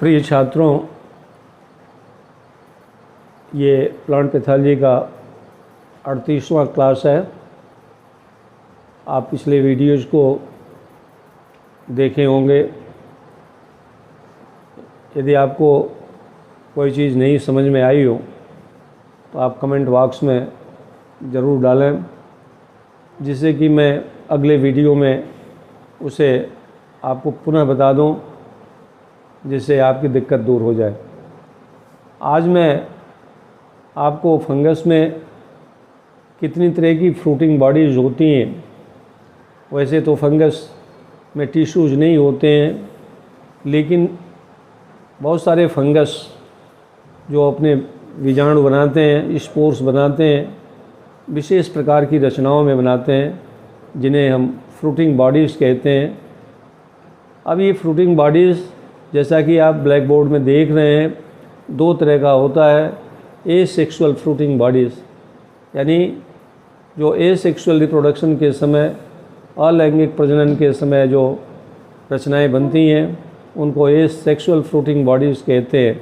प्रिय छात्रों, ये प्लांट पैथोलॉजी का 38वां क्लास है। आप पिछले वीडियोज़ को देखे होंगे। यदि आपको कोई चीज़ नहीं समझ में आई हो तो आप कमेंट बॉक्स में ज़रूर डालें, जिससे कि मैं अगले वीडियो में उसे आपको पुनः बता दूं, जिससे आपकी दिक्कत दूर हो जाए। आज मैं आपको फंगस में कितनी तरह की फ्रूटिंग बॉडीज़ होती हैं। वैसे तो फंगस में टिश्यूज़ नहीं होते हैं, लेकिन बहुत सारे फंगस जो अपने बीजाणु बनाते हैं, स्पोर्स बनाते हैं, विशेष प्रकार की रचनाओं में बनाते हैं, जिन्हें हम फ्रूटिंग बॉडीज़ कहते हैं। अब ये फ्रूटिंग बॉडीज़, जैसा कि आप ब्लैक बोर्ड में देख रहे हैं, दो तरह का होता है। एसेक्सुअल फ्रूटिंग बॉडीज़, यानी जो एसेक्सुअल रिप्रोडक्शन के समय, अलैंगिक प्रजनन के समय जो रचनाएं बनती हैं, उनको एसेक्सुअल फ्रूटिंग बॉडीज़ कहते हैं।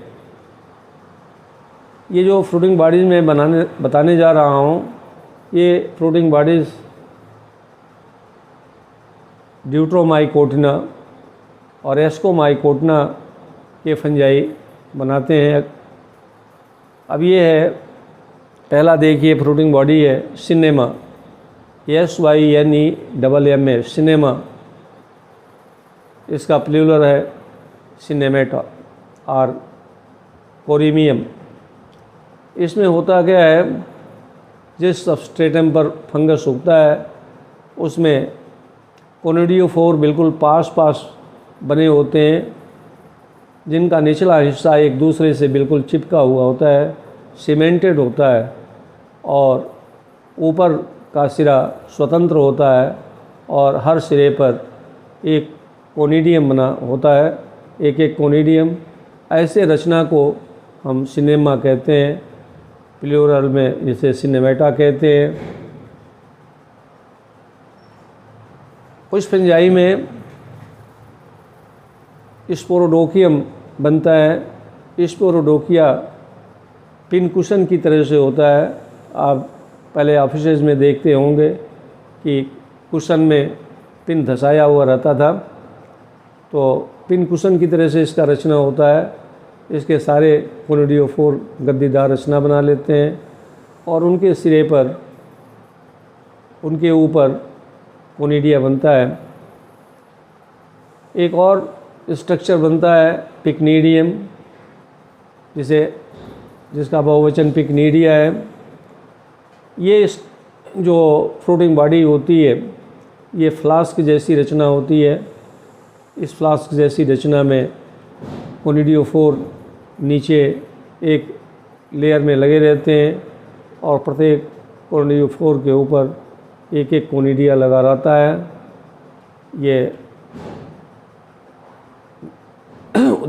ये जो फ्रूटिंग बॉडीज़ मैं बताने जा रहा हूँ, ये फ्रूटिंग बॉडीज़ ड्यूट्रोमाइकोटिना और एस्कोमाइकोटिना के फंजाई बनाते हैं। अब ये है, पहला देखिए फ्रूटिंग बॉडी है सिनेमा, SYNEMMA, सिनेमा। इसका प्लूरल है सिनेमेटा और कोरिमियम। इसमें होता क्या है, जिस सबस्ट्रेटम पर फंगस उगता है उसमें कोनिडियोफोर बिल्कुल पास बने होते हैं, जिनका निचला हिस्सा एक दूसरे से बिल्कुल चिपका हुआ होता है, सीमेंटेड होता है, और ऊपर का सिरा स्वतंत्र होता है, और हर सिरे पर एक कोनिडियम बना होता है, एक कोनिडियम। ऐसे रचना को हम सिनेमा कहते हैं, प्लूरल में जिसे सिनेमेटा कहते हैं। उस फंजाई में स्पोरोडोकियम बनता है। स्पोरोडोकिया पिन कुशन की तरह से होता है। आप पहले ऑफिसेज में देखते होंगे कि कुशन में पिन धंसाया हुआ रहता था, तो पिन कुशन की तरह से इसका रचना होता है। इसके सारे कोनिडियोफोर गद्दीदार रचना बना लेते हैं, और उनके सिरे पर, उनके ऊपर कोनिडिया बनता है। एक और स्ट्रक्चर बनता है पिक्नीडियम, जिसका बहुवचन पिक्नीडिया है। ये जो फ्रूटिंग बॉडी होती है, ये फ्लास्क जैसी रचना होती है। इस फ्लास्क जैसी रचना में कोनिडियोफोर नीचे एक लेयर में लगे रहते हैं, और प्रत्येक कोनिडियोफोर के ऊपर एक कोनिडिया लगा रहता है। ये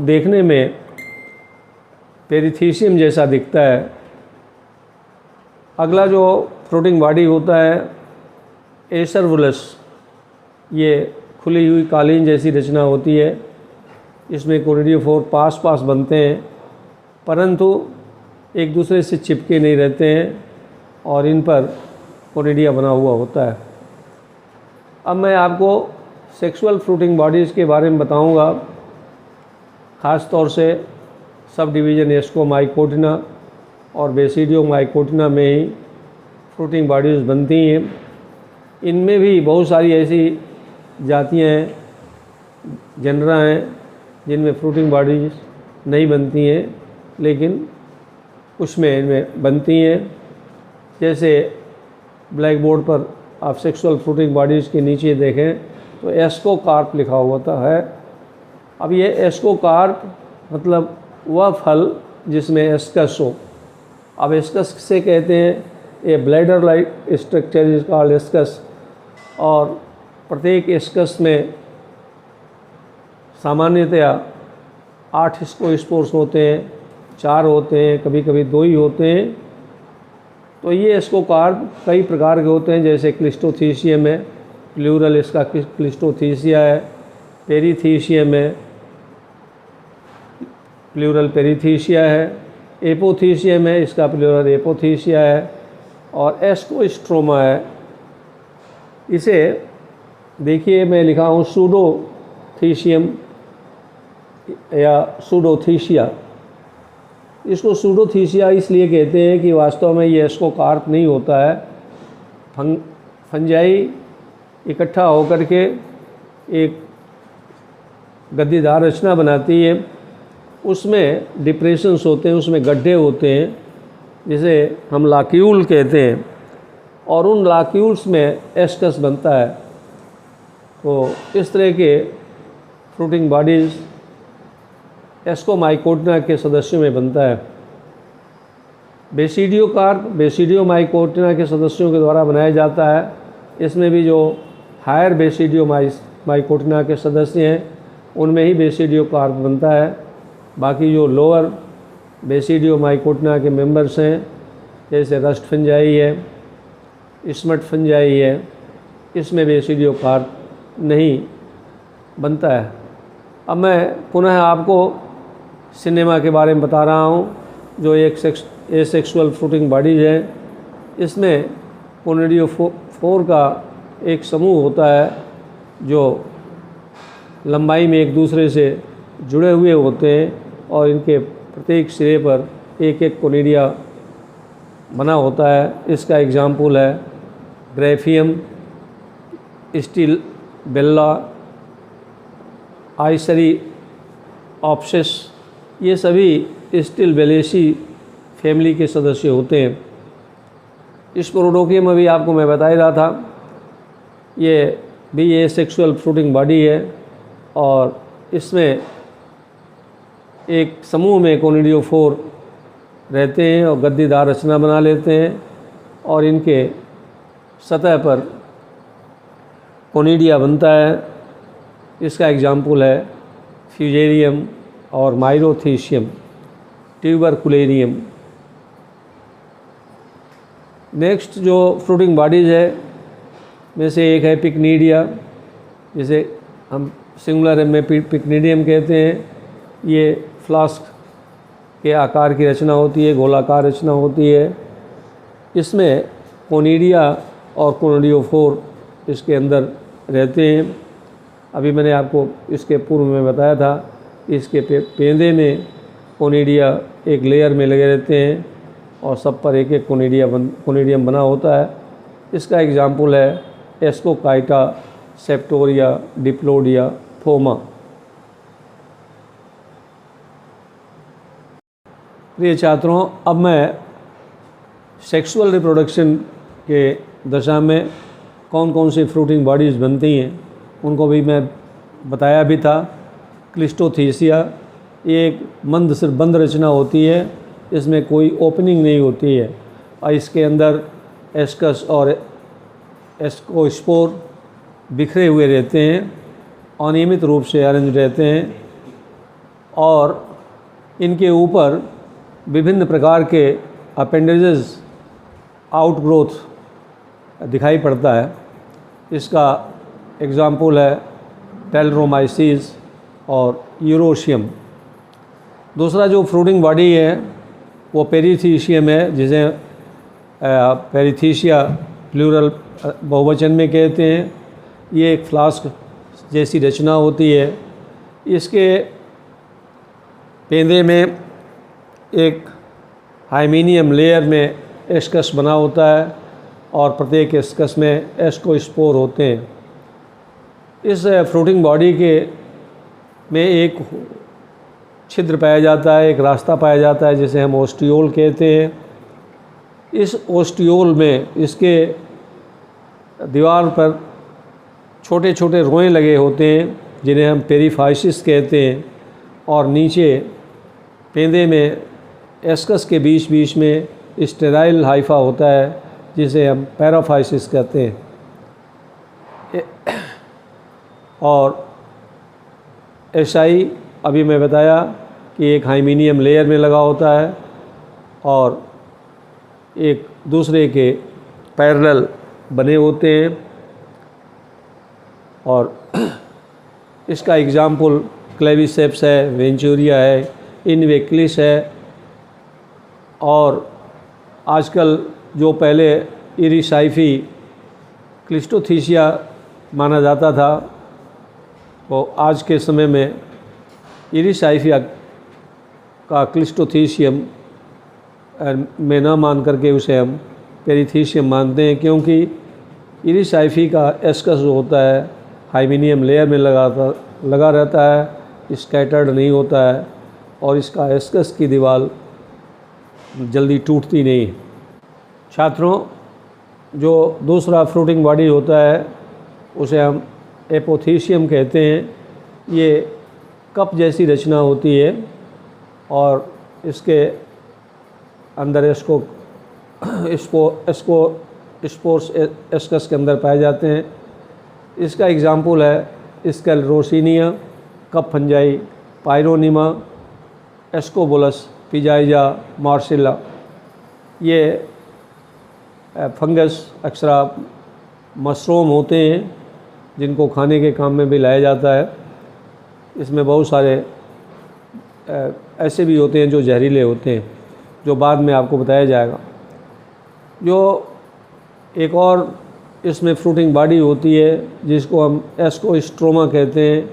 देखने में पेरिथीसियम जैसा दिखता है। अगला जो फ्रूटिंग बॉडी होता है एसरवुलस, ये खुली हुई कालीन जैसी रचना होती है। इसमें कोनिडियोफोर पास बनते हैं, परंतु एक दूसरे से चिपके नहीं रहते हैं, और इन पर कोनिडिया बना हुआ होता है। अब मैं आपको सेक्सुअल फ्रूटिंग बॉडीज़ के बारे में बताऊंगा। ख़ास तौर से सब डिवीज़न एस्कोमाइकोटिना और बेसिडियोमाइकोटिना में ही फ्रूटिंग बॉडीज़ बनती हैं। इनमें भी बहुत सारी ऐसी जातियां हैं, जनरा हैं, जिनमें फ्रूटिंग बॉडीज़ नहीं बनती हैं, लेकिन उसमें इनमें बनती हैं। जैसे ब्लैक बोर्ड पर आप सेक्सुअल फ्रूटिंग बॉडीज़ के नीचे देखें तो एस्कोकार्प लिखा होता है। अब ये एस्कोकार्प मतलब वह फल जिसमें एस्कस हो। अब एस्कस से कहते हैं, ये bladder like structure is called ascus, और प्रत्येक एस्कस में सामान्यतया 8 स्पोर्स होते हैं, 4 होते हैं, कभी कभी 2 ही होते हैं। तो ये एस्कोकार्प कई प्रकार के होते हैं, जैसे क्लिस्टोथीसियम है, प्लूरल इसका क्लिस्टोथीसिया है, पेरीथीसियम है, प्लूरल पेरिथीसिया है, एपोथीसियम है, इसका प्लूरल एपोथीसिया है, और एस्कोस्ट्रोमा है। इसे देखिए मैं लिखा हूँ सूडोथीसियम या सूडोथीसिया। इसको सूडोथीसिया इसलिए कहते हैं कि वास्तव में ये एस्कोकार्प नहीं होता है। फंजाई इकट्ठा होकर के एक गद्दीदार रचना बनाती है, उसमें डिप्रेशंस होते हैं, उसमें गड्ढे होते हैं जिसे हम लाक्यूल कहते हैं, और उन लाक्यूल्स में एस्कस बनता है। तो इस तरह के फ्रूटिंग बॉडीज़ एस्कोमाइकोटिना के सदस्यों में बनता है। बेसिडियोकार्प बेसिडियोमाइकोटिना के सदस्यों के द्वारा बनाया जाता है। इसमें भी जो हायर बेसिडियोमाइकोटिना के सदस्य हैं उनमें ही बेसिडियोकार्प बनता है। बाकी जो लोअर बेसिडियोमाइकोटिना के मेंबर्स हैं, जैसे रस्ट फंजाई है, स्मट फंजाई है, इसमें बेसिडियोकार्प नहीं बनता है। अब मैं पुनः आपको सिनेमा के बारे में बता रहा हूँ, जो एक एसेक्सुअल फ्रूटिंग बॉडीज है। इसमें कोनिडियोफोर का एक समूह होता है जो लंबाई में एक दूसरे से जुड़े हुए होते हैं, और इनके प्रत्येक सिरे पर एक एक कोनिडिया बना होता है। इसका एग्जाम्पल है ग्रेफियम, स्टील बेल्ला, आइसरी ऑप्सिस। ये सभी स्टील बेलेसी फैमिली के सदस्य होते हैं। स्पोरोडोकियम अभी आपको मैं बता ही रहा था, ये भी एसेक्सुअल फ्रूटिंग बॉडी है, और इसमें एक समूह में कोनिडियोफोर रहते हैं और गद्दीदार रचना बना लेते हैं, और इनके सतह पर कोनिडिया बनता है। इसका एग्जाम्पल है फ्यूजेरियम और माइरोथीसियम, ट्यूबरकुलेरियम। नेक्स्ट जो फ्रूटिंग बॉडीज़ है में से एक है पिक्नीडिया, जिसे हम सिंगुलर में पिक्नीडियम कहते हैं। ये फ्लास्क के आकार की रचना होती है, गोलाकार रचना होती है। इसमें कोनिडिया और कोनिडियोफोर इसके अंदर रहते हैं। अभी मैंने आपको इसके पूर्व में बताया था, इसके पेंदे में कोनिडिया एक लेयर में लगे रहते हैं, और सब पर एक एक कोनिडियम बना होता है। इसका एग्जाम्पल है एस्कोकाइटा, सेप्टोरिया, डिप्लोडिया, फोमा। प्रिय छात्रों, अब मैं सेक्सुअल रिप्रोडक्शन के दशा में कौन कौन सी फ्रूटिंग बॉडीज़ बनती हैं उनको भी मैं बताया भी था। क्लिस्टोथीसिया ये एक मंद सिर्फ बंद रचना होती है, इसमें कोई ओपनिंग नहीं होती है, और इसके अंदर एस्कस और एस्कोस्पोर बिखरे हुए रहते हैं, अनियमित रूप से अरेंज रहते हैं, और इनके ऊपर विभिन्न प्रकार के अपेंडेजेस आउटग्रोथ दिखाई पड़ता है। इसका एग्जाम्पल है टेलरोमाइसिस और यूरोशियम। दूसरा जो फ्रूटिंग बॉडी है वो पेरिथीसियम है, जिसे पेरिथीसिया प्लूरल बहुवचन में कहते हैं। ये एक फ्लास्क जैसी रचना होती है। इसके पेंदे में एक हाइमीनियम लेयर में एस्कस बना होता है, और प्रत्येक एस्कस में एस्कोस्पोर होते हैं। इस फ्रूटिंग बॉडी के में एक छिद्र पाया जाता है, एक रास्ता पाया जाता है जिसे हम ओस्टियोल कहते हैं। इस ओस्टियोल में इसके दीवार पर छोटे छोटे रोए लगे होते हैं जिन्हें हम पेरीफाइसिस कहते हैं, और नीचे पेंदे में एस्कस के बीच बीच में स्टेराइल हाइफा होता है जिसे हम पैराफाइसिस कहते हैं। और एसाई अभी मैं बताया कि एक हाइमीनियम लेयर में लगा होता है और एक दूसरे के पैरेलल बने होते हैं, और इसका एग्जाम्पल क्लेविसेप्स है, वेंचुरिया है, इनवेक्लिस है, और आजकल जो पहले इरिसाइफी क्लिस्टोथीसिया माना जाता था, तो आज के समय में इरिसाइफिया का क्लिस्टोथीसियम में न मान करके उसे हम पेरिथीसियम मानते हैं, क्योंकि इरिसाइफी का एस्कस जो होता है हाइमीनियम लेयर में लगा रहता है, स्कैटर्ड नहीं होता है, और इसका एस्कस की दीवार जल्दी टूटती नहीं है। छात्रों, जो दूसरा फ्रूटिंग बॉडी होता है उसे हम एपोथीसियम कहते हैं। ये कप जैसी रचना होती है और इसके अंदर स्पोर्स एस्कस के अंदर पाए जाते हैं। इसका एग्जाम्पल है स्केलेरोसिनिया, कप फंजाई, पायरोनिमा, एस्कोबोलस, पिजाइजा, मार्सिला। ये फंगस अक्सर मशरूम होते हैं जिनको खाने के काम में भी लाया जाता है। इसमें बहुत सारे ऐसे भी होते हैं जो जहरीले होते हैं, जो बाद में आपको बताया जाएगा। जो एक और इसमें फ्रूटिंग बॉडी होती है जिसको हम एस्कोस्ट्रोमा कहते हैं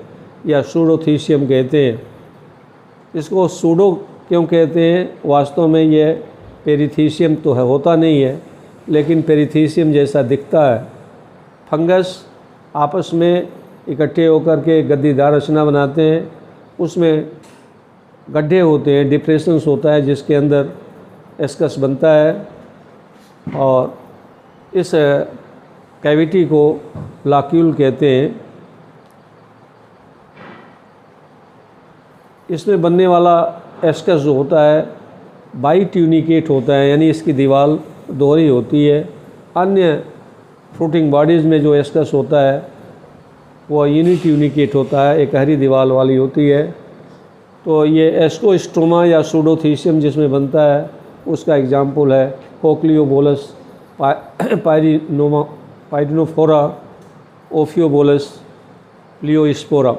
या सूडोथीसियम कहते हैं। इसको सूडो क्यों कहते हैं? वास्तव में ये पेरिथीसियम तो होता नहीं है, लेकिन पेरिथीसियम जैसा दिखता है। फंगस आपस में इकट्ठे होकर के गद्दीदार रचना बनाते हैं, उसमें गड्ढे होते हैं, डिप्रेशंस होता है जिसके अंदर एस्कस बनता है, और इस कैविटी को लाक्यूल कहते हैं। इसमें बनने वाला एस्कस जो होता है बाईट्यूनिकेट होता है, यानी इसकी दीवार दोहरी होती है। अन्य फ्रूटिंग बॉडीज़ में जो एस्कस होता है वो यूनिट्यूनिकेट होता है, एक हरी दीवार वाली होती है। तो ये एस्कोस्ट्रोमा या सूडोथीसियम जिसमें बनता है उसका एग्जाम्पल है कोक्लियोबोलस, पाइरिनोफोरा, ओफियोबोलस, प्लियोस्पोरा।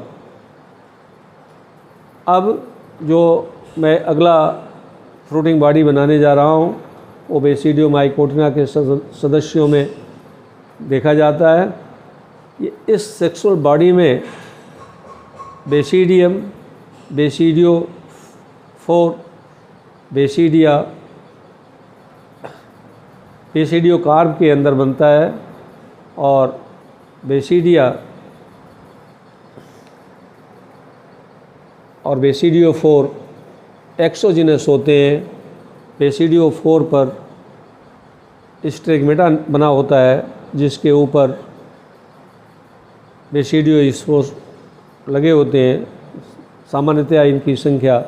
अब जो मैं अगला फ्रूटिंग बॉडी बनाने जा रहा हूँ वो बेसिडियोमाइकोटिना के सदस्यों में देखा जाता है। ये इस सेक्सुअल बॉडी में बेसिडियम, बेसिडियोफोर, बेसिडियोकार्प के अंदर बनता है, और बेसिडिया और बेसिडियोफोर एक्सोजिनस होते हैं। बेसिडियोफोर पर स्ट्रेगमेटा बना होता है जिसके ऊपर बेसिडियोस्पोर्स लगे होते हैं। सामान्यतया इनकी संख्या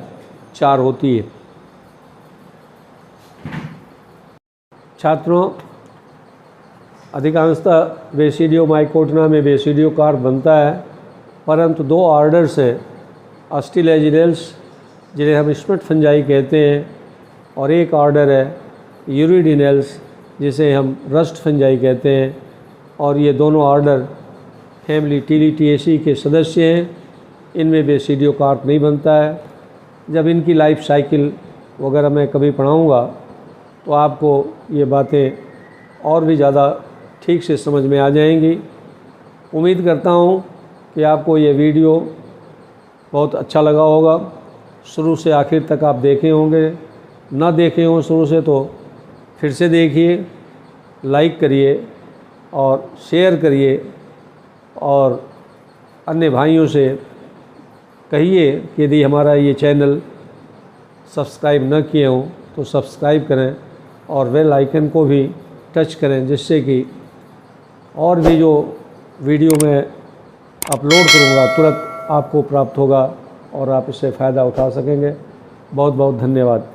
4 होती है। छात्रों, अधिकांशतः बेसिडियोमाइकोटिना में बेसिडियोकार्प बनता है, परंतु 2 ऑर्डर्स हैं, अस्टिलेजिनेल्स जिन्हें हम स्मिट फंजाई कहते हैं, और एक ऑर्डर है यूरिडिनेल्स जिसे हम रस्ट फंजाई कहते हैं। और ये दोनों ऑर्डर फैमिली टीलिटिएसी के सदस्य हैं। इनमें बेसिडियोकार्प नहीं बनता है। जब इनकी लाइफ साइकिल वगैरह मैं कभी पढ़ाऊँगा तो आपको ये बातें और भी ज़्यादा ठीक से समझ में आ जाएंगी। उम्मीद करता हूँ कि आपको ये वीडियो बहुत अच्छा लगा होगा। शुरू से आखिर तक आप देखे होंगे, ना देखे हों शुरू से तो फिर से देखिए, लाइक करिए और शेयर करिए, और अन्य भाइयों से कहिए कि यदि हमारा ये चैनल सब्सक्राइब न किए हों तो सब्सक्राइब करें और बेल आइकन को भी टच करें, जिससे कि और भी जो वीडियो मैं अपलोड करूँगा तुरंत आपको प्राप्त होगा और आप इससे फ़ायदा उठा सकेंगे। बहुत बहुत धन्यवाद।